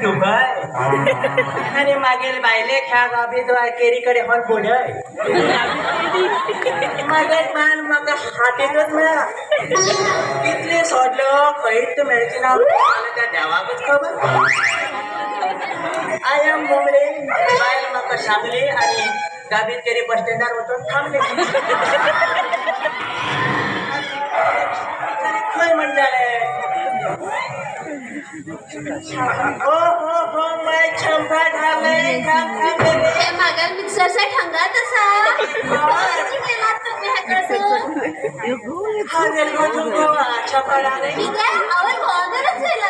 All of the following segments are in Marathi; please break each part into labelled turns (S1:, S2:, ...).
S1: दुबई आणि मागील बायले ख्या गाभीत केरीकडे हॉल बोलय मागेल मान मग हातीतच मिळा कितले सोडलं खैत मिळची ना त्या देवाकच खबर आय एम मुंबई बायल मग सांगली आणि गाभीत केरी बस स्टँडवर होतो थांबले खय म्हणले हो हो हो मैं चंपा ढाले
S2: हे मागल मिक्सर से ठंगा तसा किती केला तुम्ही ह्याकडे
S1: हा गेलो तुमको चंपा ढाले
S2: ठीक आहे और कोणच केला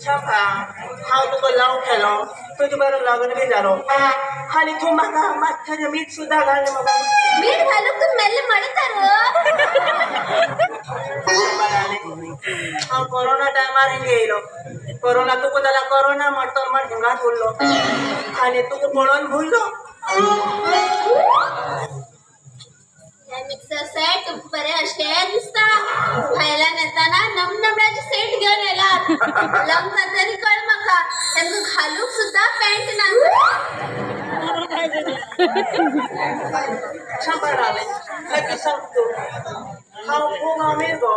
S1: चंपा हाव तुका लाव खेळो तुझे बरोबर लग्न बी झालो आणि तू म्हाका माथ्याचे मीठ सुद्धा घाल मग
S2: मीठ घालून तू मेल्ले मडतार
S1: हांव कोरोना टायमार हिंगे येयलो कोरोना तुका जाल्यार कोरोना म्हणतो म्हण हिंगाच उरलो आनी तुका पळोवन भुललो
S2: हे मिक्सर सेट बरे असे दिसता खायला नेताना नमनमड्याचे सेट घेऊन येलात लग्न तरी कळ म्हाका त्यांना घालूक सुद्धा पॅन्ट ना
S1: सांबाळाले काय सांगतो हांव खूब अमीर गो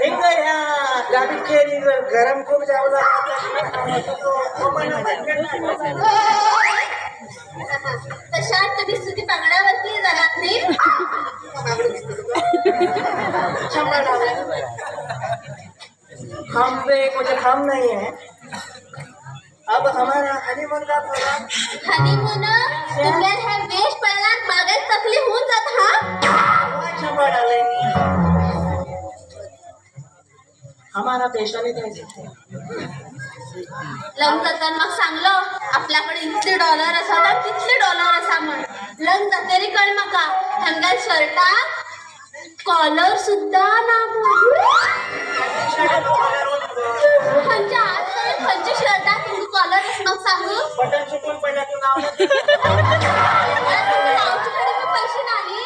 S1: हिंगा ह्या गाडीत खेरी गरम खूब जावं
S2: तशात तुम्ही स्तुती बांगड्यावरती जाणार नाही
S1: हम पे कुछ हम नहीं है अब हमारा हनीमून का प्रोग्राम
S2: हनीमून तुम्हाला हे वेश पडला बागेत तकलीफ होऊन जात
S1: हमारा पेशा नहीं द्यायचे
S2: लग्न जाताना मग सांगलो आपल्याकडे इतले डॉलर असा तर तितले डॉलर असा म्हण लग्न जातरी कळ म्हाका हंगा शर्टाक कॉलर सुद्धा ना खंयच्या आजकाल खंयच्या शर्टाक तुमका कॉलर मग सांगू
S1: बटन सुटून पडला तू नाव
S2: पैसे नाही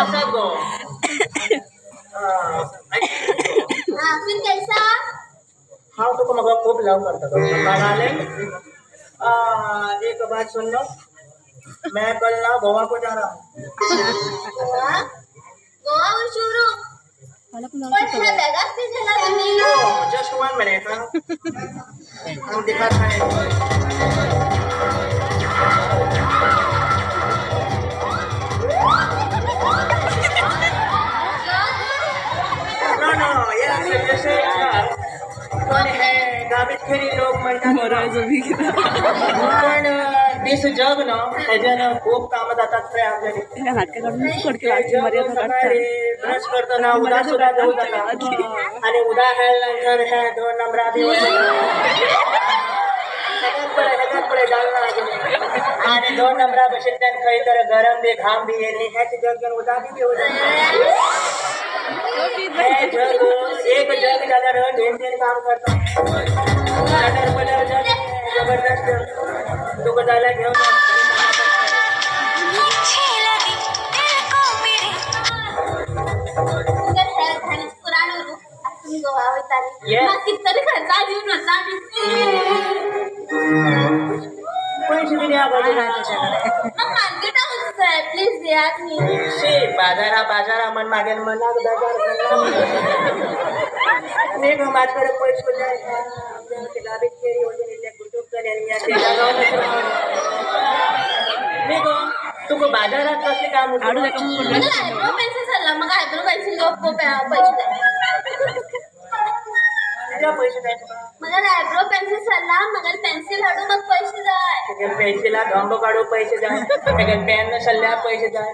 S1: असं गो
S2: हाँ फिर कैसा
S1: हाँ तो मग खूप लव करता आले एक बात सुन लो मैं कल ना गोवा को जा रहा हूँ
S2: गोवा और शुरू पण ह्या बॅगात ते झाला तुम्ही
S1: जस्ट 1 मिनिट हम दिखाता है नो ये जैसे पण हे गावीत खेरी लोक म्हणतात पण दिस जग ना ह्याच्यानं खूप कामं जातात रे आपल्याला ब्रश करताना उदा सुद्धा जाऊ जातात आणि उदा ह्यानंतर ह्या 2 नंबरा बी ह्याच्यात पुढे जालना आणि 2 नंबरा बसेल त्यानं खरी तर गरम बी घाम बी येणे ह्याची जग घेऊन उदा बी घेऊ जग एक जग झाल्यावर 2-3 काम करतात जबरदस्त तुका जायला घेऊन पैसे दिले
S2: प्लीज द्या
S1: बाजारा मन मागेल मना माझ्याकडे पैसे गावीत केली होती कुटुंब तुका बाजारात कसले काम
S2: आयब्रो पेन्सिल चालला मग आयब्रो पेन्सिल पैसे
S1: द्यायचे
S2: मला आयब्रो पेन्सिल चालला मग पेन्सिल हाडू मग पैसे जाय
S1: पेन्सिला गंब काढू पैसे जाय पेन सल्ल्या पैसे जाय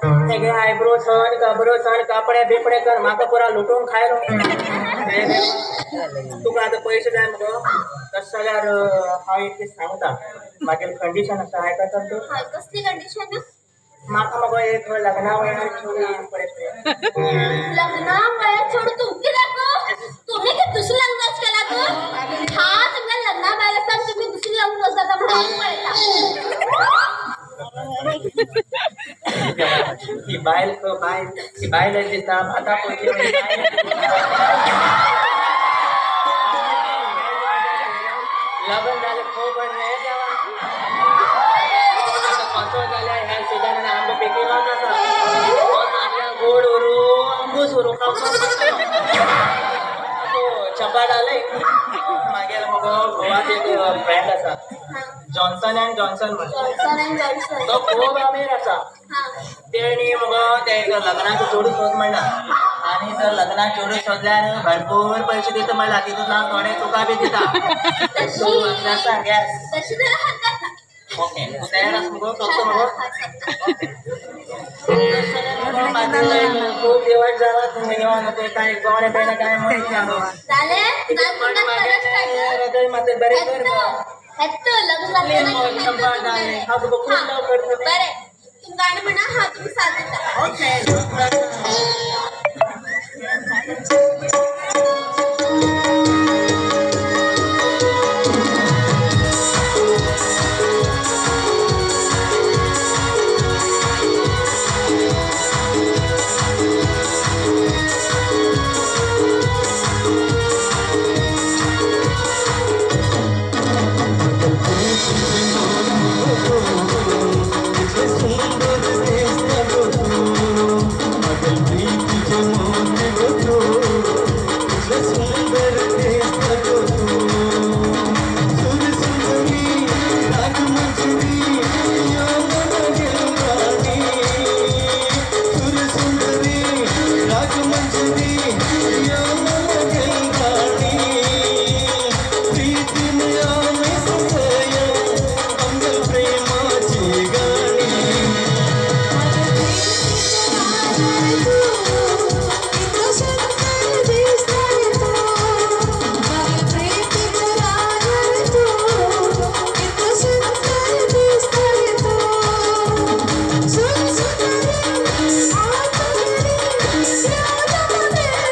S1: आयब्रो सण गबरो सण कापड्या बिपडे कर म्हाका पुरा लुटून खायलो तुका आता पैसे जाय मग तस जाल्यार हांव एक दीस सांगता मागीर कंडिशन आसा आयकता तूं
S2: कसली कंडिशन
S1: म्हाका मगो एक लग्ना वयार छोडी पळय
S2: लग्ना वयार छोडी तू कित्याक तुम्ही की दुसरी लग्नच केला तू हा तुमच्या लग्ना बायला तर तुम्ही दुसरी लग्न बसता म्हणून पळता
S1: ती बायल दिसता आता लग्न झाले खूप रे देवा आता कसं झालंय ह्या सुधारणा आंबे पिके आपल्या गोड उरू अंबूस उरू चपाट आलंय मागेला मग गोवात एक फ्रेंड असा जॉन्सन अँड जॉन्सन म्हणून तो खूप अमीर असा तेणी मग ते लग्नाचं जोडू शोध म्हणला आणि जर लग्नात जोडू शोधल्यार भरपूर पैसे दिता म्हणला तिथून ना थोडे तुका बी दिता तू असं गॅस ओके तू तयार आस मग फक्त मग खूप दिवस जावा तुम्ही घेऊन होते काय कोणे पहिला काय म्हणून जाणो हृदय मात्र बरे कर खूप लवकर
S2: गाणं म्हणा हा तुम्ही साथ देता
S1: ओके